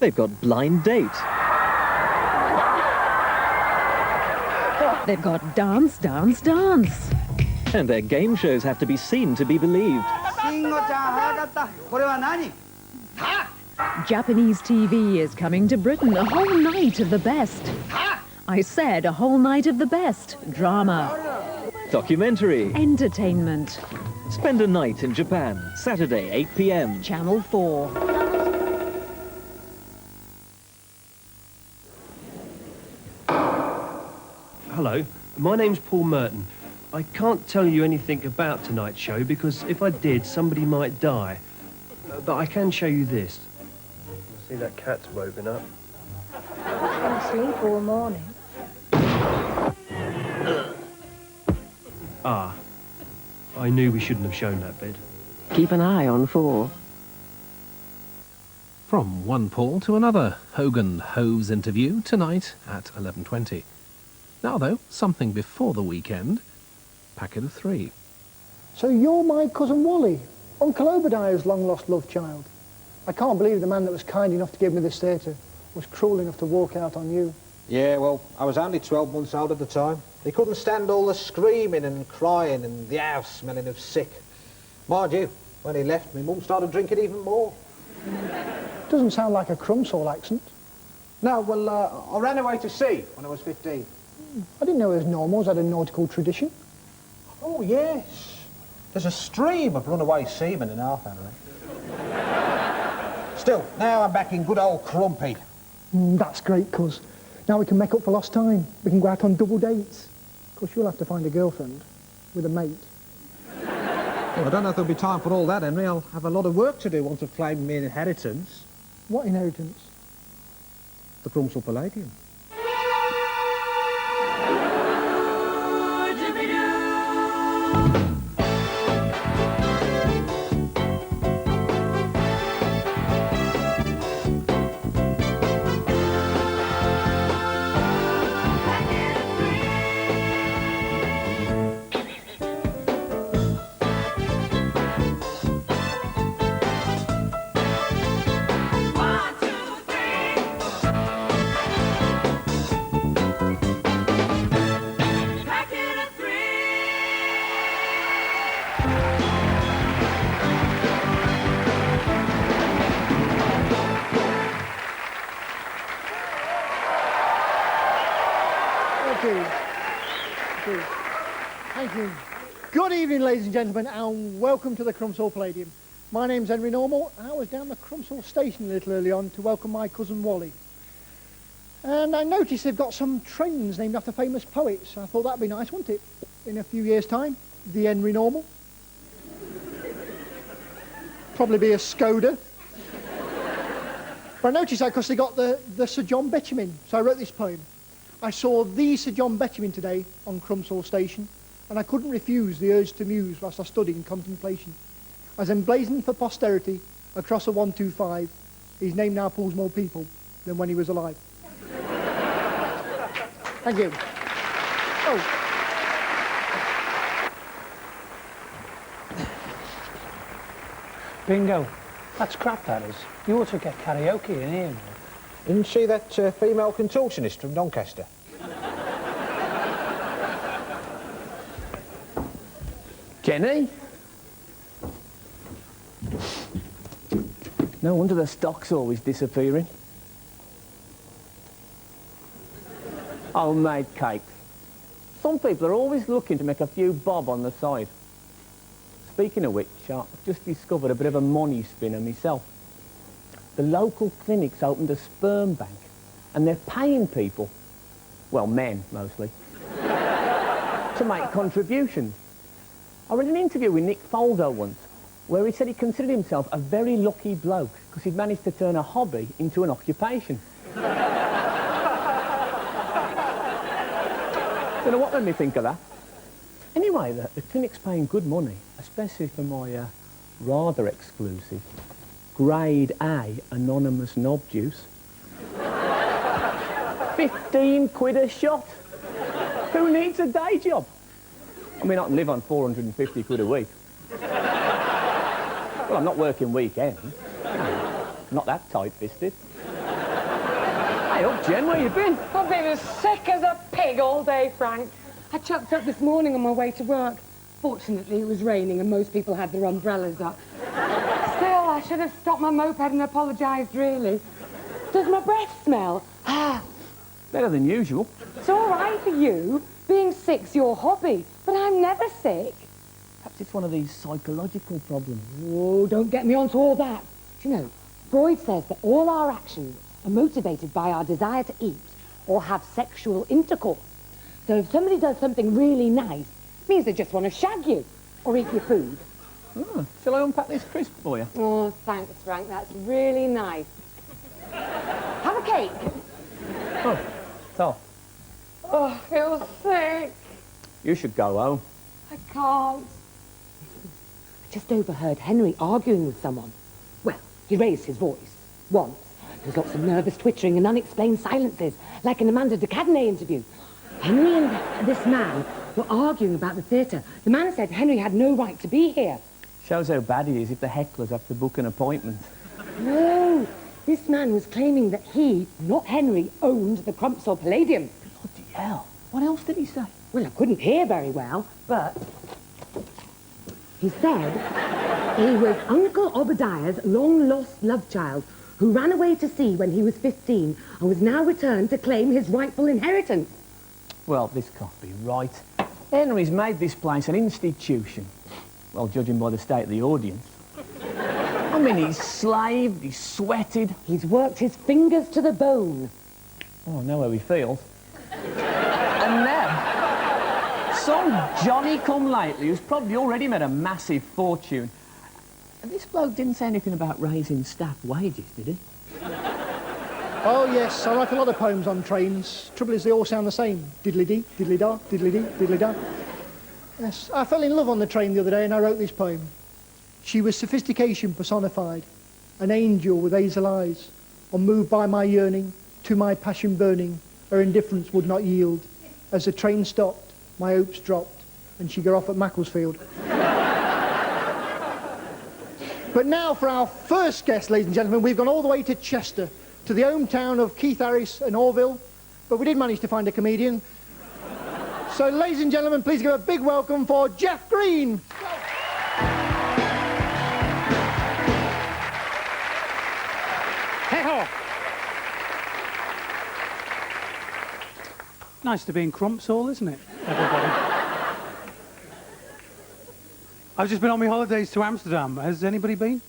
They've got Blind Date. They've got Dance, Dance, Dance. And their game shows have to be seen to be believed. Japanese TV is coming to Britain. A whole night of the best. I said a whole night of the best. Drama. Documentary. Entertainment. Spend a night in Japan, Saturday, 8 p.m. Channel 4. Hello, my name's Paul Merton. I can't tell you anything about tonight's show because if I did, somebody might die. But I can show you this. See, that cat's woken up. Been asleep all morning. Ah, I knew we shouldn't have shown that bit. Keep an eye on 4. From one Paul to another, Hogan-Hove's interview tonight at 11:20. Now though, something before the weekend. Packet of 3. So you're my cousin Wally, Uncle Obadiah's long-lost love child. I can't believe the man that was kind enough to give me this theatre was cruel enough to walk out on you. Yeah, well, I was only 12 months old at the time. He couldn't stand all the screaming and crying and the house smelling of sick. Mind you, when he left, my mum started drinking even more. Doesn't sound like a Crumpsall accent. No, well, I ran away to sea when I was 15. I didn't know as normals had a nautical tradition. Oh, yes. There's a stream of runaway seamen in our family. Still, now I'm back in good old Crumpy. That's great, cuz. Now we can make up for lost time. We can go out on double dates. Of course, you'll have to find a girlfriend with a mate. Well, I don't know if there'll be time for all that, Henry. I'll have a lot of work to do once I've claimed my inheritance. What inheritance? The Crumpsall Palladium. Thank you. Good evening, ladies and gentlemen, and welcome to the Crumpsall Palladium. My name's Henry Normal, and I was down the Crumpsall station a little early on to welcome my cousin Wally. And I noticed they've got some trains named after famous poets. I thought that'd be nice, wouldn't it? In a few years' time, the Henry Normal. Probably be a Skoda. But I noticed that because they got the Sir John Betjeman, so I wrote this poem. I saw the Sir John Betjeman today on Crumpsall Station, and I couldn't refuse the urge to muse whilst I stood in contemplation. As emblazoned for posterity across a 125, his name now pulls more people than when he was alive. Thank you. Oh. Bingo. That's crap, that is. You ought to get karaoke in here. Isn't she that female contortionist from Doncaster? Jenny? No wonder the stock's always disappearing. Homemade cakes. Some people are always looking to make a few bob on the side. Speaking of which, I've just discovered a bit of a money spinner myself. The local clinic's opened a sperm bank, and they're paying people, well, men mostly, to make contributions. I read an interview with Nick Faldo once, where he said he considered himself a very lucky bloke because he'd managed to turn a hobby into an occupation. Don't know what made me think of that. Anyway, the clinic's paying good money, especially for my rather exclusive Grade A anonymous knob juice. 15 quid a shot. Who needs a day job? I mean, I can live on 450 quid a week. Well, I'm not working weekends. Not that tight-fisted. Hey up, Jen, where you been? I've been as sick as a pig all day, Frank. I chucked up this morning on my way to work. Fortunately, it was raining and most people had their umbrellas up. Still, I should have stopped my moped and apologised, really. Does my breath smell? Better than usual. It's all right for you. Being sick's your hobby, but I'm never sick. Perhaps it's one of these psychological problems. Oh, don't get me onto all that. Do you know, Freud says that all our actions are motivated by our desire to eat or have sexual intercourse. So if somebody does something really nice, it means they just want to shag you or eat your food. Oh, shall I unpack this crisp for you? Oh, thanks, Frank. That's really nice. Have a cake. Oh, so? Oh, I feel sick. You should go home. I can't. I just overheard Henry arguing with someone. Well, he raised his voice once. There's lots of nervous twittering and unexplained silences, like an Amanda de Cadenet interview. Henry and this man were arguing about the theatre. The man said Henry had no right to be here. Shows how bad he is if the hecklers have to book an appointment. No, this man was claiming that he, not Henry, owned the Crumpsall Palladium. Bloody hell. What else did he say? Well, I couldn't hear very well, but he said he was Uncle Obadiah's long-lost love child who ran away to sea when he was 15 and was now returned to claim his rightful inheritance. Well, this can't be right. Henry's made this place an institution. Well, judging by the state of the audience. I mean, he's slaved, he's sweated. He's worked his fingers to the bone. Oh, I know how he feels. And now, some Johnny-come-lately who's probably already made a massive fortune. And this bloke didn't say anything about raising staff wages, did he? Oh, yes, I write a lot of poems on trains. Trouble is, they all sound the same. Diddly-dee, diddly-da, diddly-dee, diddly-da. Yes, I fell in love on the train the other day and I wrote this poem. She was sophistication personified, an angel with hazel eyes. Unmoved by my yearning, to my passion burning, her indifference would not yield. As the train stopped, my hopes dropped, and she got off at Macclesfield. But now for our first guest, ladies and gentlemen, we've gone all the way to Chester, to the hometown of Keith Harris and Orville, but we did manage to find a comedian. So, ladies and gentlemen, please give a big welcome for Jeff Green. Hey-ho! Nice to be in Crumpsall, isn't it, everybody? I've just been on my holidays to Amsterdam. Has anybody been?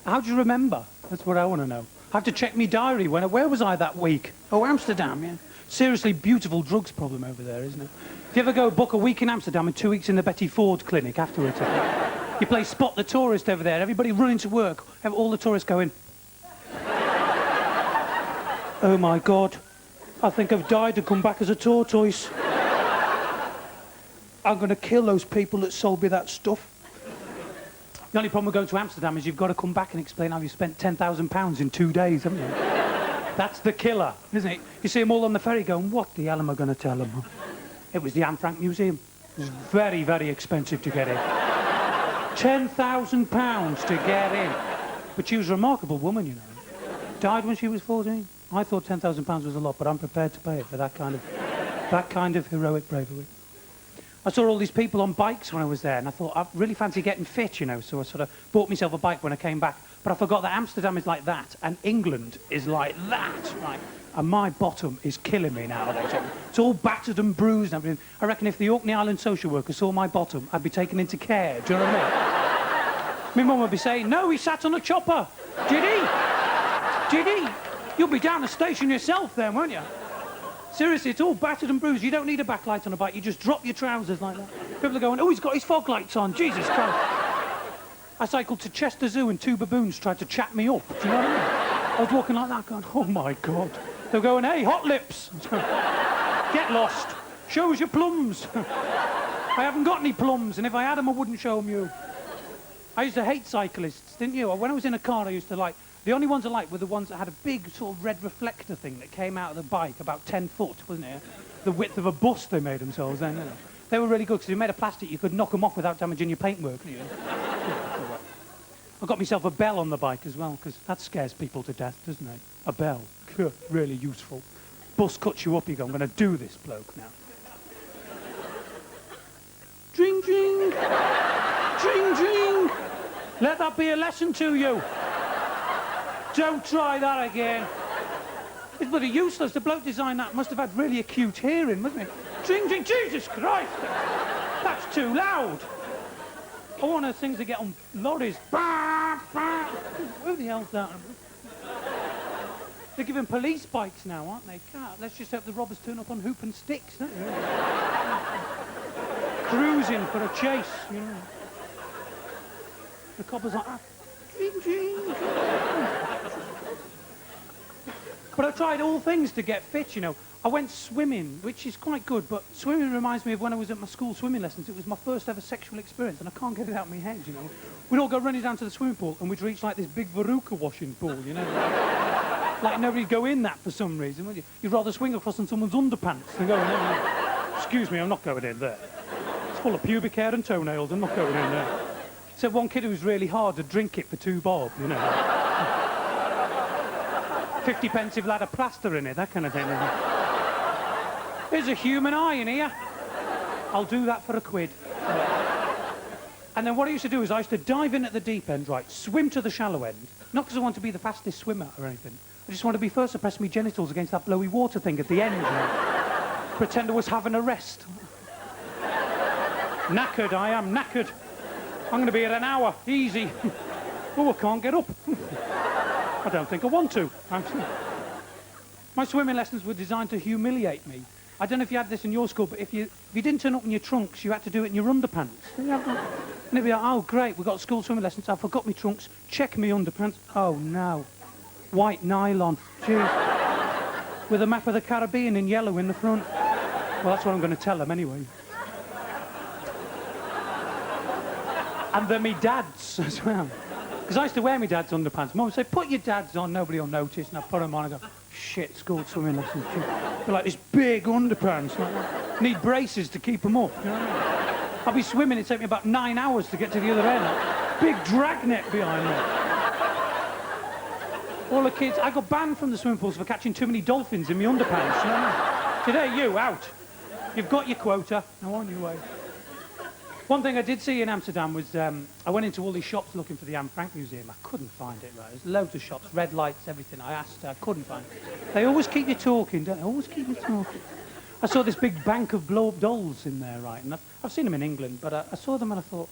How do you remember? That's what I want to know. I have to check my diary. Where was I that week? Oh, Amsterdam, yeah. Seriously beautiful drugs problem over there, isn't it? Do you ever go book a week in Amsterdam and 2 weeks in the Betty Ford clinic afterwards? You play Spot the Tourist over there. Everybody running to work. All the tourists going, oh, my God. I think I've died and come back as a tortoise. I'm going to kill those people that sold me that stuff. The only problem with going to Amsterdam is you've got to come back and explain how you spent £10,000 in 2 days, haven't you? That's the killer, isn't it? You see them all on the ferry going, what the hell am I going to tell them? It was the Anne Frank Museum. It was very, very expensive to get in. £10,000 to get in. But she was a remarkable woman, you know. Died when she was 14. I thought £10,000 was a lot, but I'm prepared to pay it for that kind of heroic bravery. I saw all these people on bikes when I was there, and I thought, I really fancy getting fit, you know, so I sort of bought myself a bike when I came back. But I forgot that Amsterdam is like that, and England is like that, right? And my bottom is killing me nowadays. It's all battered and bruised and everything. I reckon if the Orkney Island social worker saw my bottom, I'd be taken into care, do you know what I mean? My mum would be saying, no, he sat on a chopper. Did he? Did he? You'll be down the station yourself then, won't you? Seriously, it's all battered and bruised. You don't need a backlight on a bike. You just drop your trousers like that. People are going, oh, he's got his fog lights on. Jesus Christ. I cycled to Chester Zoo and 2 baboons tried to chat me up. Do you know what I mean? I was walking like that going, oh, my God. They were going, hey, hot lips. Get lost. Show us your plums. I haven't got any plums, and if I had them, I wouldn't show them you. I used to hate cyclists, didn't you? When I was in a car, I used to like... The only ones I liked were the ones that had a big sort of red reflector thing that came out of the bike, about 10 foot, wasn't it? The width of a bus they made themselves then, you know. They were really good because if you made of plastic, you could knock them off without damaging your paintwork, couldn't you? I'm I got myself a bell on the bike as well, because that scares people to death, doesn't it? A bell. Really useful. Bus cuts you up, you go, I'm going to do this bloke now. Dring, dring. Dring, dring. Let that be a lesson to you. Don't try that again. It's bloody useless. The bloke designed that must have had really acute hearing, mustn't he? Dring, dring, Jesus Christ! That's too loud. I want those things that get on lorries. Bah, bah. Who the hell's that? They're giving police bikes now, aren't they? God, let's just hope the robbers turn up on hoop and sticks, don't you? Cruising for a chase, you know. The coppers like, ding, ding, ding. But I tried all things to get fit, you know. I went swimming, which is quite good, but swimming reminds me of when I was at my school swimming lessons. It was my first ever sexual experience, and I can't get it out of my head, you know. We'd all go running down to the swimming pool, and we'd reach like this big Veruca washing pool, you know. Like nobody'd go in that for some reason, would you? You'd rather swing across on someone's underpants than go in. Excuse me, I'm not going in there. It's full of pubic hair and toenails, I'm not going in there. Said one kid who was really hard to drink it for 2 bob, you know. 50 pence if it had a plaster in it, that kind of thing. There's a human eye in here. I'll do that for £1. And then what I used to do is I used to dive in at the deep end, right, swim to the shallow end, not because I want to be the fastest swimmer or anything. I just want to be first to press my genitals against that blowy water thing at the end, you know. Pretend I was having a rest. Knackered, I am knackered. I'm going to be here an hour, easy. Oh, I can't get up. I don't think I want to. My swimming lessons were designed to humiliate me. I don't know if you had this in your school, but if you didn't turn up in your trunks, you had to do it in your underpants. And it'd be like, oh, great, we've got school swimming lessons. I forgot my trunks. Check me underpants. Oh, no. White nylon. Jeez. With a map of the Caribbean in yellow in the front. Well, that's what I'm going to tell them anyway. And they're me dad's as well. Because I used to wear my dad's underpants. Mum would say, put your dad's on, nobody will notice. And I put them on and go, shit, school swimming lessons. They're like this big underpants. Like, need braces to keep them up. You know what I mean? I'll be swimming, it'd take me about 9 hours to get to the other end. Big dragnet behind me. All the kids, I got banned from the swimming pools for catching too many dolphins in my underpants. You know what I mean? Today, you, out. You've got your quota, now on your way. One thing I did see in Amsterdam was I went into all these shops looking for the Anne Frank Museum. I couldn't find it, right? There's loads of shops, red lights, everything. I asked, I couldn't find it. They always keep you talking, don't they? Always keep you talking. I saw this big bank of blow-up dolls in there, right? And I've seen them in England, but I saw them and I thought,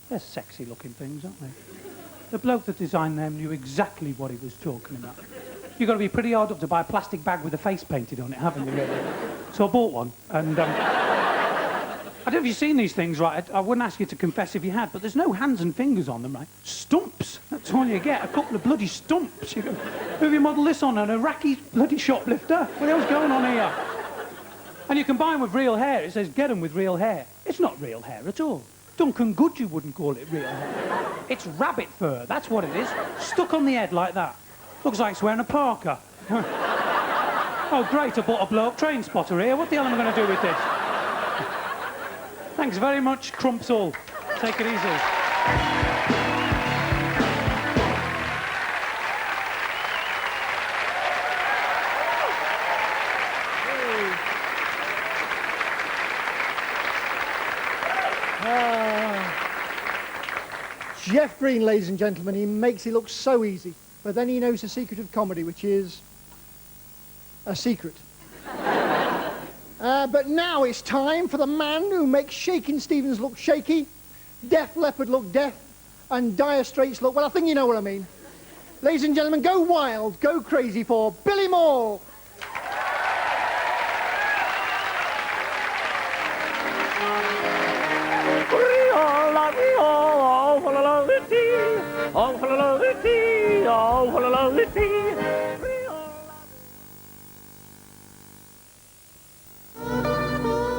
they're sexy-looking things, aren't they? The bloke that designed them knew exactly what he was talking about. You've got to be pretty hard up to buy a plastic bag with a face painted on it, haven't you, really? So I bought one, and... I don't know if you've seen these things, right? I wouldn't ask you to confess if you had, but there's no hands and fingers on them, right? Stumps. That's all you get. A couple of bloody stumps. You go, who have you modelled this on? An Iraqi bloody shoplifter? What the hell's going on here? And you can buy them with real hair. It says, get them with real hair. It's not real hair at all. Duncan Goodyear wouldn't call it real hair. It's rabbit fur. That's what it is. Stuck on the head like that. Looks like it's wearing a parka. Oh, great. I bought a blow-up train spotter here. What the hell am I going to do with this? Thanks very much, Crumpsall. Take it easy. Jeff Green, ladies and gentlemen, he makes it look so easy, but then he knows the secret of comedy, which is a secret. But now it's time for the man who makes Shaking Stevens look shaky, Def Leppard look deaf, and Dire Straits look, well, I think you know what I mean. Ladies and gentlemen, go wild, go crazy for Billy Moore.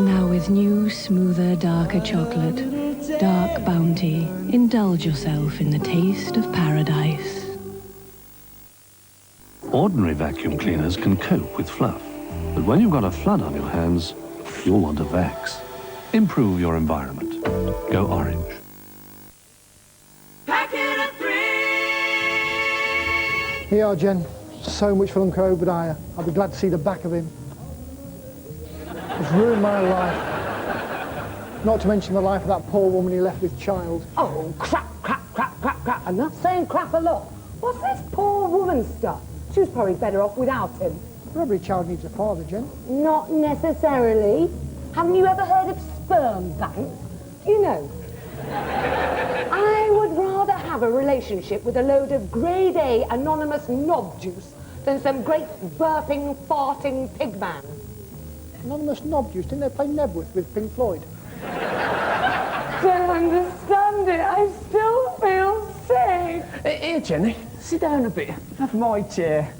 Now with new, smoother, darker chocolate, Dark Bounty, indulge yourself in the taste of paradise. Ordinary vacuum cleaners can cope with fluff, but when you've got a flood on your hands, you'll want a Vax. Improve your environment. Go orange. Packet of 3. Here you are, Jen. So much for Uncle Obadiah. I'll be glad to see the back of him. It's ruined my life. Not to mention the life of that poor woman he left with child. Oh, crap, crap, crap, crap, crap. I'm not saying crap a lot. What's this poor woman stuff? She was probably better off without him. Every child needs a father, Jen. Not necessarily. Haven't you ever heard of sperm banks? You know. I would rather have a relationship with a load of grade A anonymous knob juice than some great burping, farting pig man. Anonymous knob juice, didn't they play Nebworth with Pink Floyd? Don't understand it. I still feel sick. Here, Jenny, sit down a bit. Have my chair.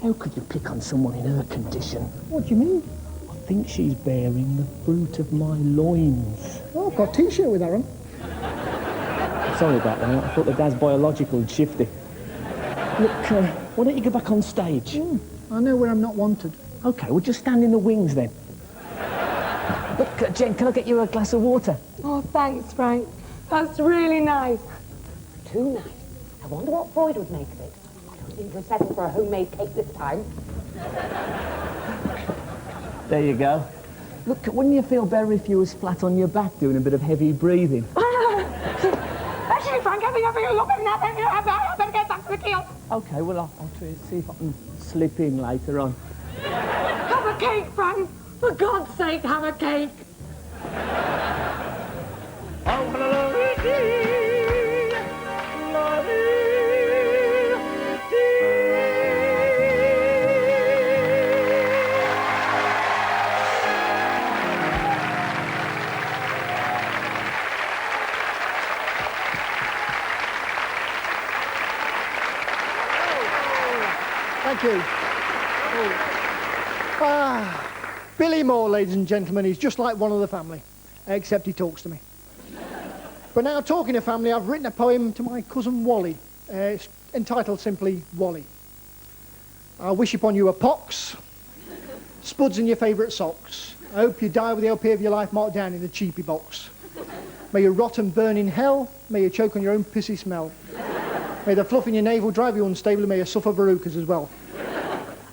How could you pick on someone in her condition? What do you mean? I think she's bearing the fruit of my loins. Oh, I've got a T-shirt with that on. Sorry about that. I thought the dad's biological had shifted. Look, why don't you go back on stage? I know where I'm not wanted. OK, we'll just stand in the wings then. Look, Jen, can I get you a glass of water? Oh, thanks, Frank. That's really nice. Too nice. I wonder what Freud would make of it. I don't think he'll settle for a homemade cake this time. There you go. Look, wouldn't you feel better if you was flat on your back doing a bit of heavy breathing? Actually, Frank, I think I feel a lot better now. I better get back to the kiosk. OK, well, I'll try to see if I can slip in later on. Have a cake, Frank. For God's sake, have a cake. Thank you. Billy Moore, ladies and gentlemen, he's just like one of the family, except he talks to me. But now, talking of family, I've written a poem to my cousin Wally. It's entitled simply, Wally. I wish upon you a pox, spuds in your favourite socks. I hope you die with the LP of your life marked down in the cheapy box. May you rot and burn in hell. May you choke on your own pissy smell. May the fluff in your navel drive you unstable. May you suffer verrucas as well.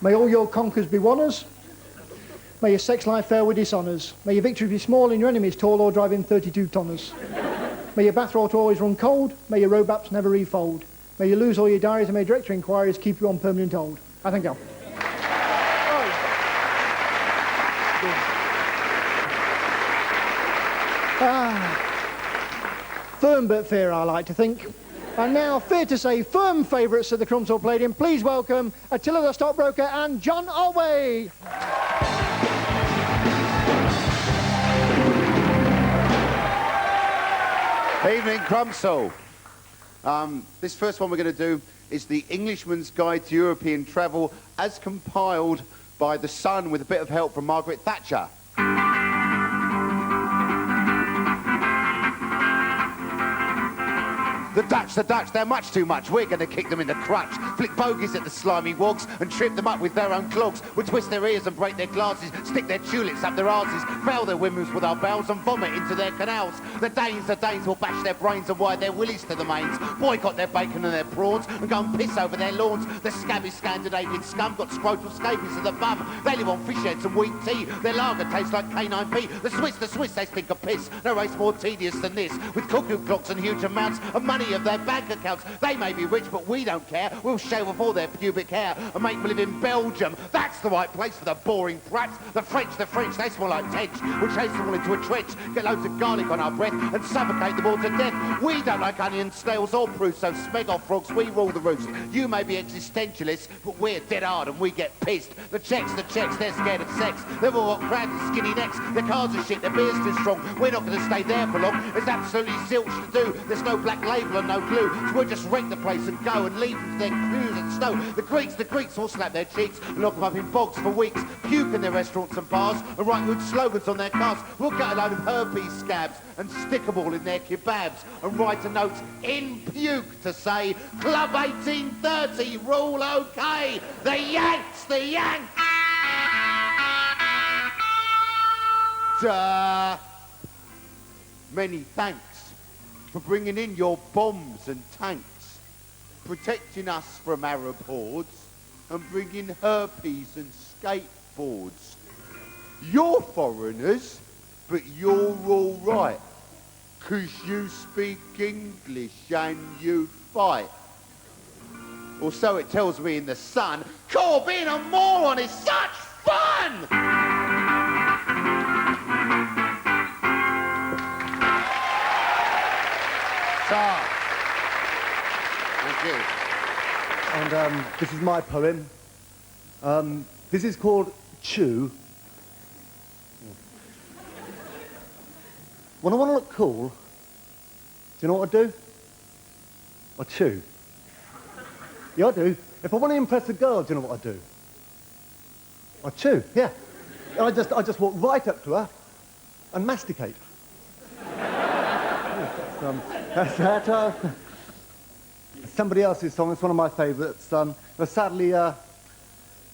May all your conquers be wonners. May your sex life fare with dishonours. May your victory be small and your enemies tall or driving 32 tonners. May your bathwater always run cold. May your robaps never refold. May you lose all your diaries and may director inquiries keep you on permanent hold. I think I'll. Firm but fair, I like to think. And now, fair to say, firm favourites at the Crumpsall Palladium. Please welcome Attila the Stockbroker and John Otway. Evening, Crumpsall. This first one we're going to do is the Englishman's Guide to European Travel as compiled by The Sun with a bit of help from Margaret Thatcher. The Dutch, they're much too much. We're going to kick them in the crutch, flick bogies at the slimy wogs and trip them up with their own clogs. We'll twist their ears and break their glasses, stick their tulips up their arses, foul their windmills with our bells and vomit into their canals. The Danes will bash their brains and wire their willies to the mains, boycott their bacon and their prawns and go and piss over their lawns. The scabby Scandinavian scum got scrotal scabies of the bum. They live on fish heads and wheat tea. Their lager tastes like K9P. The Swiss, they stink of piss. No race more tedious than this, with cuckoo clocks and huge amounts of money of their bank accounts. They may be rich, but we don't care. We'll shave off all their pubic hair and make them live in Belgium. That's the right place for the boring brats. The French, they smell like tench. We'll chase them all into a trench, get loads of garlic on our breath and suffocate them all to death. We don't like onions, snails or proofs, so smeg off frogs, we rule the roost. You may be existentialists, but we're dead hard and we get pissed. The Czechs, they're scared of sex. They've all got crabs and skinny necks. Their cars are shit, their beer's too strong. We're not going to stay there for long. It's absolutely zilch to do. There's no black label and no glue. So we'll just wreck the place and go and leave them to their crews and snow. The Greeks all slap their cheeks and lock them up in bogs for weeks, puke in their restaurants and bars and write good slogans on their cars. We'll get a load of herpes scabs and stick them all in their kebabs and write a note in puke to say, Club 1830, rule okay. The Yanks, the Yanks. Many thanks for bringing in your bombs and tanks. protecting us from Arab hordes and bringing herpes and skateboards. You're foreigners, but you're all right, 'cause you speak English and you fight. Or so it tells me in the Sun. Cool, being a moron is such fun! Thank you. And this is my poem. This is called Chew. When I want to look cool, do you know what I do? I chew. Yeah, I do. If I want to impress a girl, do you know what I do? I chew, yeah. I just walk right up to her and masticate. That's that. Somebody else's song. It's one of my favourites. But sadly, a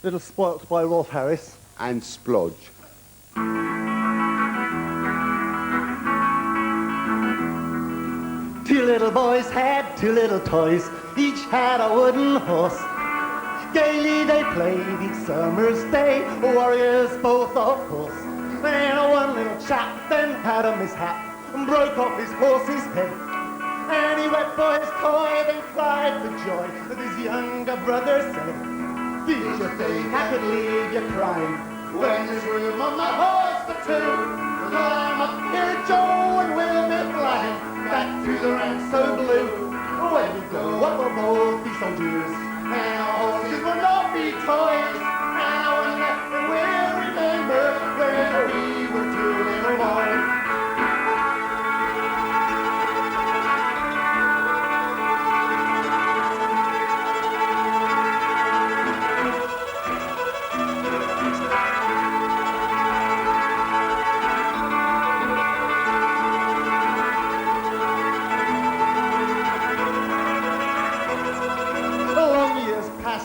little spoilt by Rolf Harris. And Splodge. Two little boys had two little toys. Each had a wooden horse. Gaily they played each summer's day. Warriors both, of course. And one little chap then had a mishap and broke off his horse's head. And he wept for his toy, then cried for joy, as his younger brother said, "Did you think I could leave you crying when there's room on my horse for two? Climb up here, Joe, and we'll be flying back to the ranks so blue. When we go up, we'll both be soldiers, and our horses will not be toys. And when left, we'll remember when we were two little boys."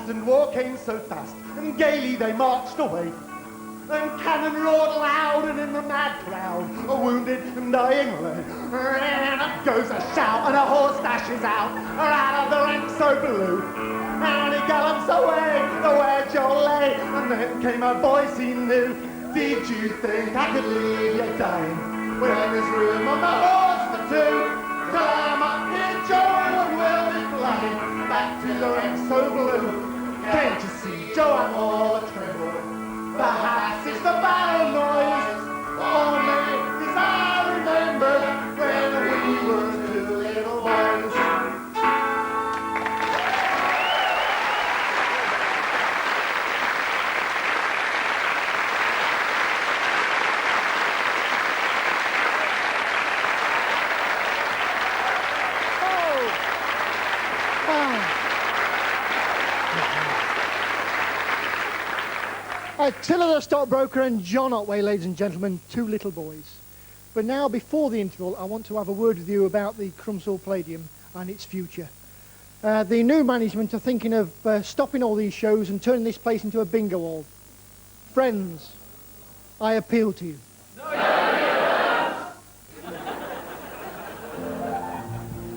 And war came so fast, and gaily they marched away. And cannon roared loud, and in the mad crowd, a wounded and dying lay. And up goes a shout, and a horse dashes out of the ranks so blue. And he gallops away to where Joel lay, and then came a voice he knew. "Did you think I could leave you dying when there's room on my horse for two? Climb up here, Joel, and we'll be flying back to the ranks so blue." Can't you see, Joe, I'm all a-tremble. Perhaps it's the battle noise, or maybe it's I remember when we were two little boys. Attila the Stockbroker and John Otway, ladies and gentlemen, two little boys. But now, before the interval, I want to have a word with you about the Crumpsall Palladium and its future. The new management are thinking of stopping all these shows and turning this place into a bingo hall. Friends, I appeal to you.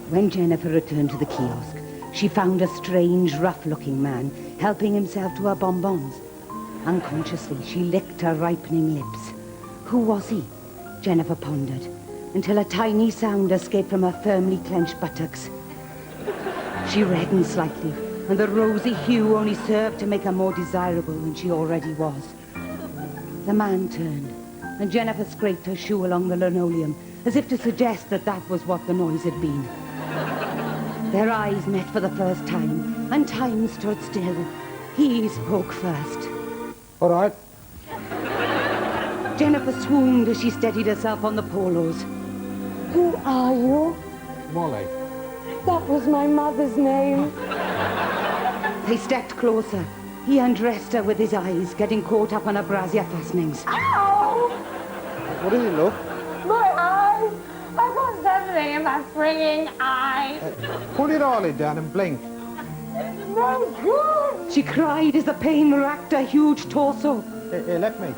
When Jennifer returned to the kiosk, she found a strange, rough-looking man helping himself to her bonbons. Unconsciously, she licked her ripening lips. Who was he? Jennifer pondered, until a tiny sound escaped from her firmly clenched buttocks. She reddened slightly, and the rosy hue only served to make her more desirable than she already was. The man turned, and Jennifer scraped her shoe along the linoleum, as if to suggest that that was what the noise had been. Their eyes met for the first time, and time stood still. He spoke first. All right. Jennifer swooned as she steadied herself on the polos. Who are you? Molly. That was my mother's name. They stepped closer. He undressed her with his eyes, getting caught up on her brassiere fastenings. Ow! What does it look? My eyes! I've got something in my freaking eyes. Pull your eyelid down and blink. It's no good. She cried as the pain racked her huge torso. Here, let me.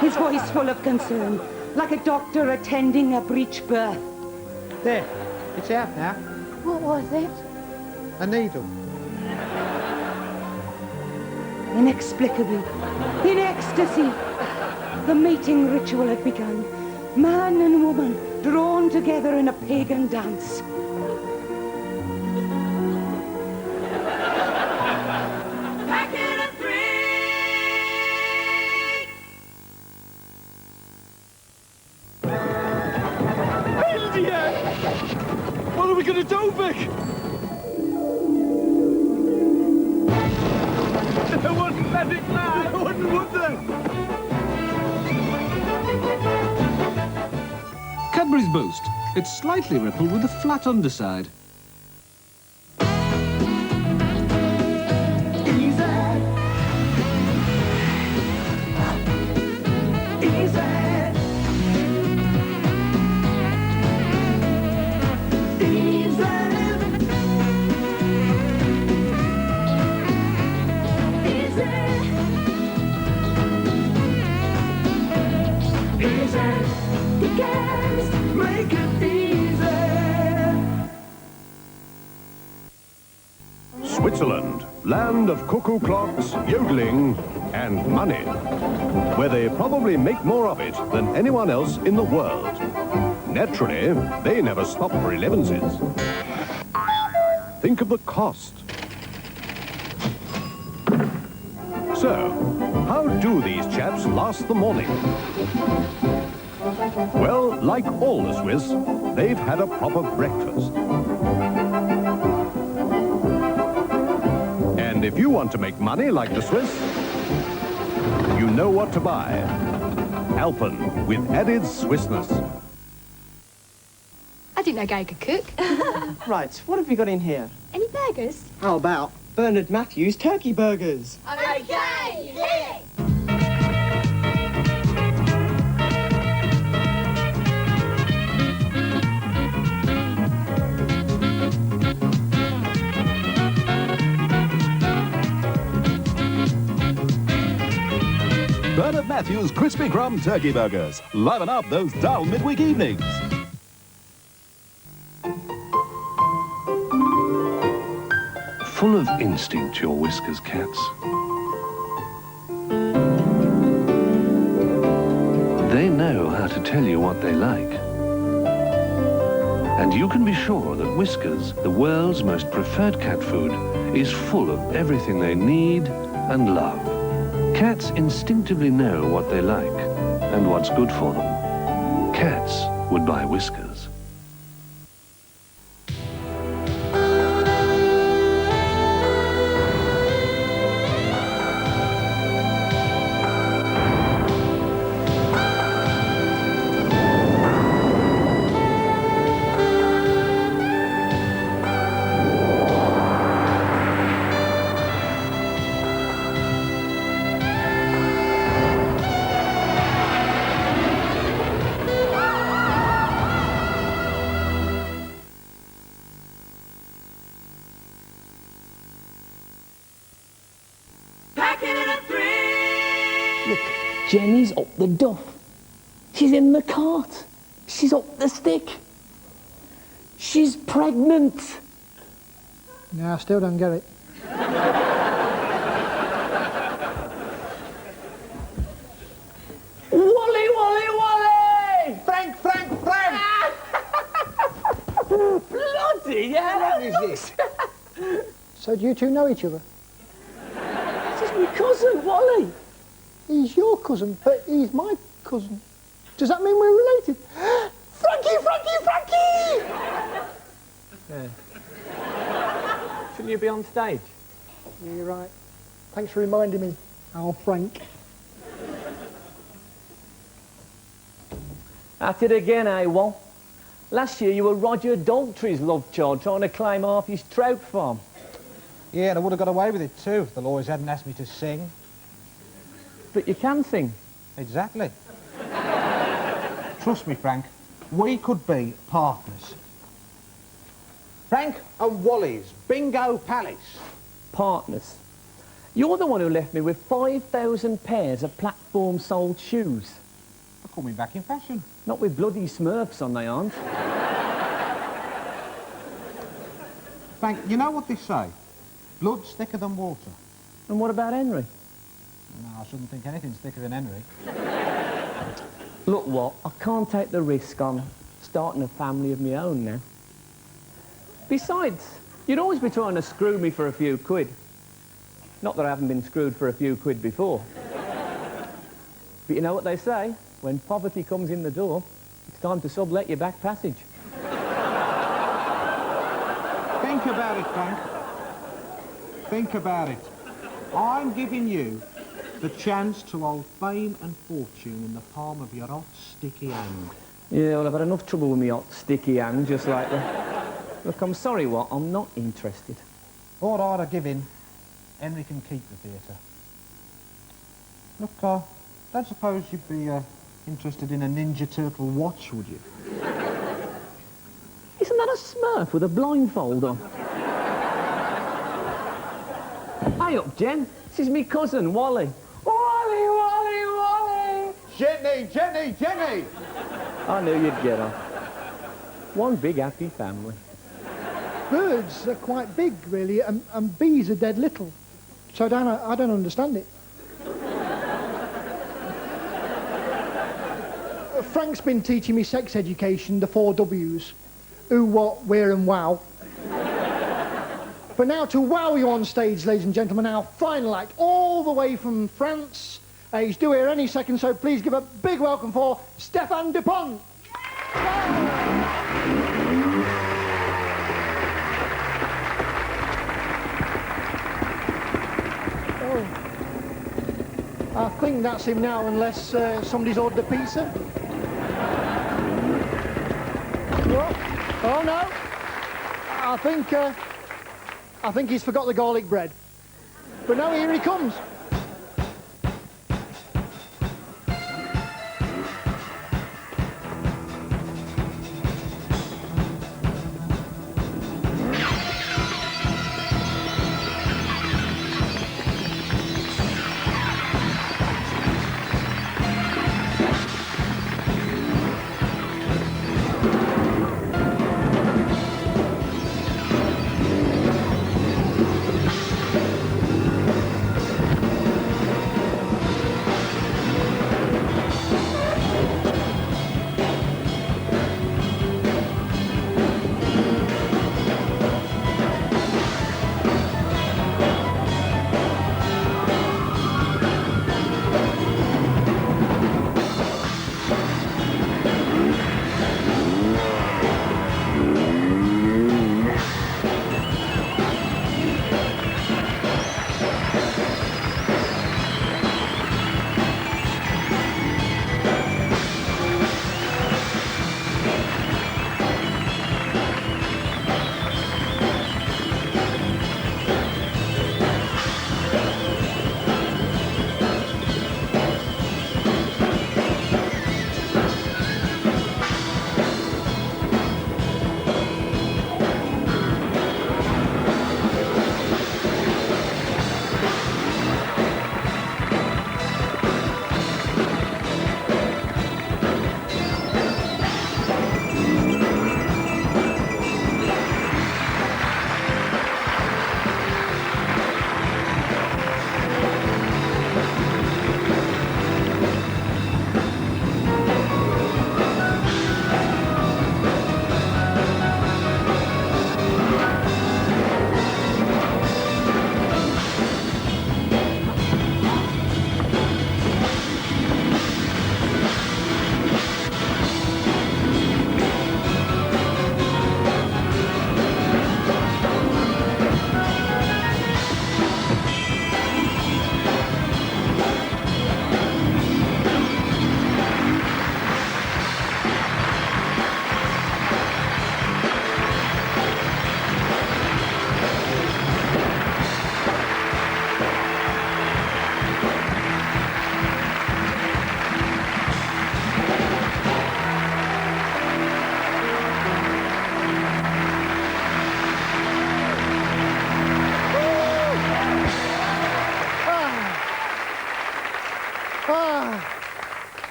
His voice full of concern, like a doctor attending a breech birth. There, it's out now. What was it? A needle. Inexplicably, in ecstasy, the mating ritual had begun. Man and woman drawn together in a pagan dance. What are we going to do, Vic? They wouldn't let it land. They wouldn't, would they? Cadbury's Boost. It's slightly rippled with a flat underside. Switzerland, land of cuckoo clocks, yodeling, and money, where they probably make more of it than anyone else in the world. Naturally, they never stop for 11s. Think of the cost. So, how do these chaps last the morning? Well, like all the Swiss, they've had a proper breakfast. And if you want to make money like the Swiss, you know what to buy. Alpen, with added Swissness. I didn't know Gary could cook. Right, what have we got in here? Any burgers? How about Bernard Matthews turkey burgers? Okay, hit it! Bernard Matthews Crispy Crumb Turkey Burgers. Liven up those dull midweek evenings. Full of instinct, your Whiskers cats. They know how to tell you what they like. And you can be sure that Whiskers, the world's most preferred cat food, is full of everything they need and love. Cats instinctively know what they like and what's good for them. Cats would buy Whiskers. Look, Jenny's up the duff. She's in the cart. She's up the stick. She's pregnant. No, I still don't get it. Wally, Wally, Wally! Frank, Frank, Frank! Bloody hell! What is this? So do you two know each other? This is my cousin, Wally. He's your cousin, but he's my cousin. Does that mean we're related? Frankie, Frankie, Frankie! Yeah. Shouldn't you be on stage? Yeah, you're right. Thanks for reminding me, Al Frank. At it again, eh, Wal? Last year you were Roger Daltrey's love child trying to claim half his trout farm. Yeah, and I would have got away with it too if the lawyers hadn't asked me to sing. But you can sing. Exactly. Trust me, Frank, we could be partners. Frank and Wally's Bingo Palace. Partners. You're the one who left me with 5,000 pairs of platform-soled shoes. I call me back in fashion. Not with bloody Smurfs on, they aren't. Frank, you know what they say? Blood's thicker than water. And what about Henry? No, I shouldn't think anything's thicker than Henry. Look, what? I can't take the risk on starting a family of my own now. Besides, you'd always be trying to screw me for a few quid. Not that I haven't been screwed for a few quid before. But you know what they say? When poverty comes in the door, it's time to sublet your back passage. Think about it, Frank. Think about it. I'm giving you the chance to hold fame and fortune in the palm of your hot, sticky hand. Yeah, well, I've had enough trouble with me hot, sticky hand, just like that. Look, I'm sorry, what? I'm not interested. All right, I give in. Henry can keep the theatre. Look, don't suppose you'd be interested in a Ninja Turtle watch, would you? Isn't that a Smurf with a blindfold on? Hey up, Jen. This is me cousin, Wally. Wally, Wally, Wally! Jenny, Jenny, Jenny! I knew you'd get off. One big happy family. Birds are quite big, really, and bees are dead little. So I don't understand it. Frank's been teaching me sex education, the 4 W's. Who, what, where and wow. But now to wow you on stage, ladies and gentlemen, our final act, all the way from France. He's due here any second, so please give a big welcome for Stéphane Dupont. I think that's him now, unless somebody's ordered a pizza. Oh no! I think he's forgot the garlic bread. But no, here he comes.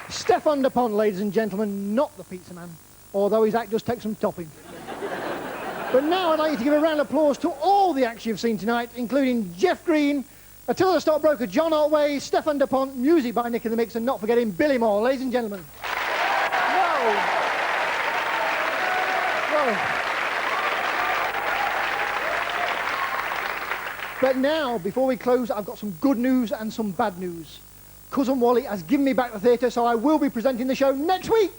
Stéphane Dupont, ladies and gentlemen, not the pizza man, although his act does take some topping. But now I'd like you to give a round of applause to all the acts you've seen tonight, including Jeff Green, Attila the Stockbroker, John Otway, Stefan DuPont, music by Nick in the Mix, and not forgetting Billy Moore, ladies and gentlemen. Whoa. But now, before we close, I've got some good news and some bad news. Cousin Wally has given me back the theatre, so I will be presenting the show next week.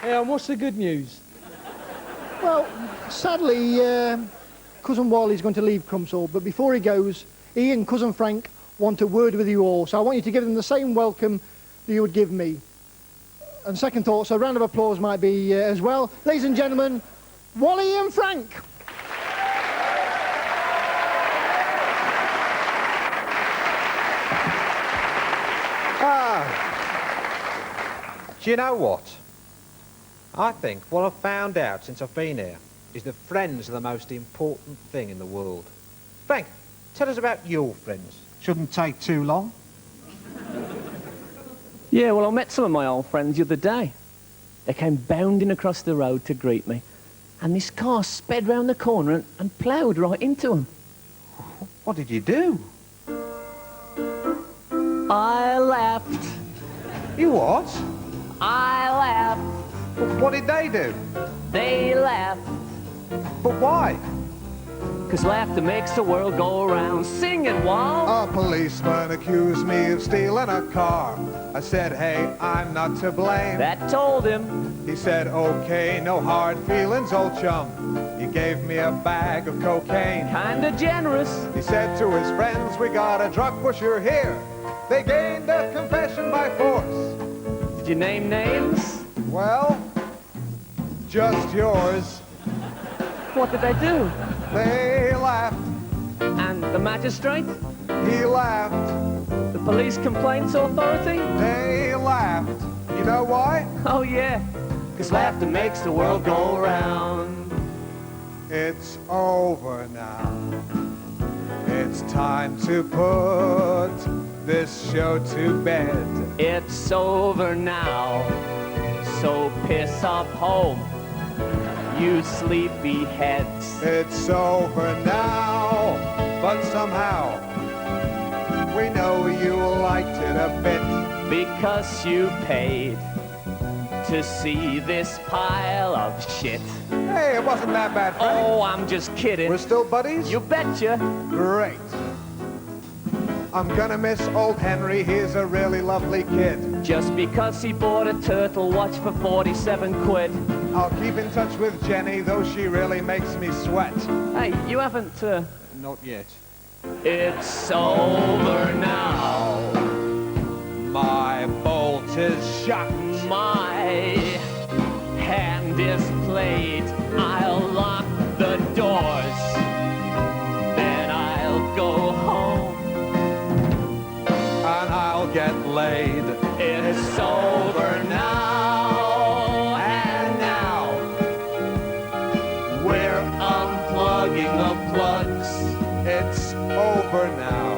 Yeah, and what's the good news? Well, sadly, Cousin Wally's going to leave Crumpsall, but before he goes, he and Cousin Frank want a word with you all, so I want you to give them the same welcome that you would give me. And second thoughts, a round of applause might be as well. Ladies and gentlemen, Wally and Frank. Do you know what? I think what I've found out since I've been here is that friends are the most important thing in the world. Frank, tell us about your friends. Shouldn't take too long. Yeah, well, I met some of my old friends the other day. They came bounding across the road to greet me, and this car sped round the corner and ploughed right into them. What did you do? I laughed. You what? I laughed. What did they do? They laughed. But why? Because laughter makes the world go around. Sing it, Wall. A policeman accused me of stealing a car. I said, hey, I'm not to blame. That told him. He said, okay, no hard feelings, old chum. He gave me a bag of cocaine. Kinda generous. He said to his friends, we got a drug pusher here. They gained a confession by force. Did you name names? Well, just yours. What did they do? They laughed. And the magistrate? He laughed. The police complaints authority? They laughed. You know why? Oh, yeah. Because laughter makes the world go round. It's over now. It's time to put this show to bed. It's over now. So piss off home, you sleepy heads. It's over now, but somehow we know you liked it a bit. Because you paid to see this pile of shit. Hey, it wasn't that bad, Frank. Oh, I'm just kidding. We're still buddies? You betcha. Great. I'm gonna miss old Henry, he's a really lovely kid. Just because he bought a turtle watch for 47 quid. I'll keep in touch with Jenny, though she really makes me sweat. Hey, you haven't, Not yet. It's over now. My bolt is shut. My hand is played. I'll lock the doors. Then I'll go home. And I'll get laid. It's over now. And now we're unplugging the plugs. It's over now.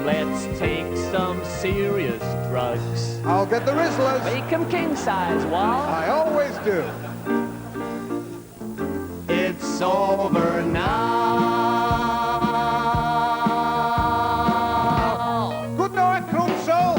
Let's take some serious drugs. I'll get the Rizzlers. Make them king size, Wall. I always do. It's over now. Good night, Crumpsall.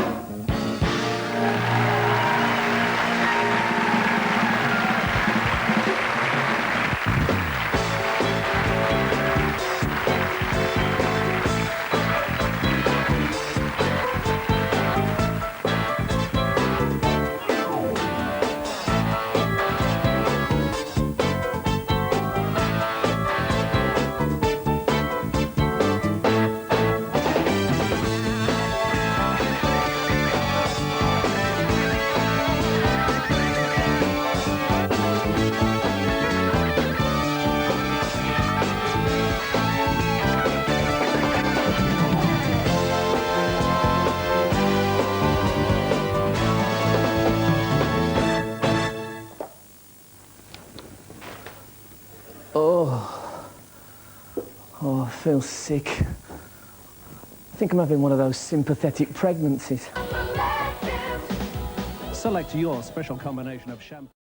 Oh, I feel sick. I think I'm having one of those sympathetic pregnancies. Select your special combination of shampoo.